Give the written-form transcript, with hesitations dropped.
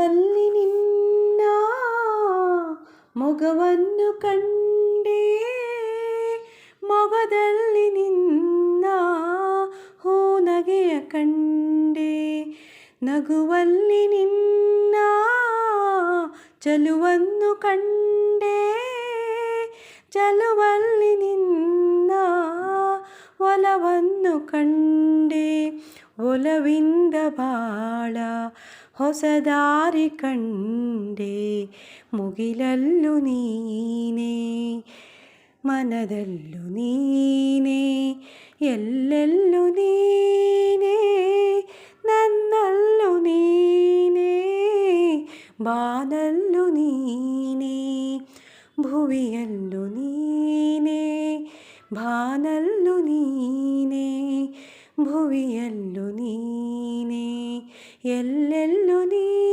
ನಗುವಲ್ಲಿ ನಿನ್ನ ಮೊಗವನ್ನು ಕಂಡೆ, ಮೊಗದಲ್ಲಿ ನಿನ್ನ ಹೂನಗೆಯ ಕಂಡೆ. ನಗುವಲ್ಲಿ ನಿನ್ನ ಚಲುವನ್ನು ಕಂಡೆ, ಚಲುವಲ್ಲಿ ನಿನ್ನ ಒಲವನ್ನು ಕಂಡೆ. ಒಲವಿಂದ ಬಾಳ ಹೊಸ ದಾರಿ ಕಂಡೆ, ಮುಗಿಲಲ್ಲೂ ನೀನೇ ಮನದಲ್ಲೂ ನೀನೇ, ಎಲ್ಲೆಲ್ಲೂ ನೀನೇ ನನ್ನಲ್ಲೂ ನೀನೇ, ಬಾನಲ್ಲೂ ನೀನೇ ಭುವಿಯಲ್ಲೂ ನೀನೇ, ಬಾನಲ್ಲೂ ನೀನೇ ಭುವಿಯಲ್ಲೂ ನೀನೇ, ಎಲ್ಲೆಲ್ಲೂ ನೀನೇ.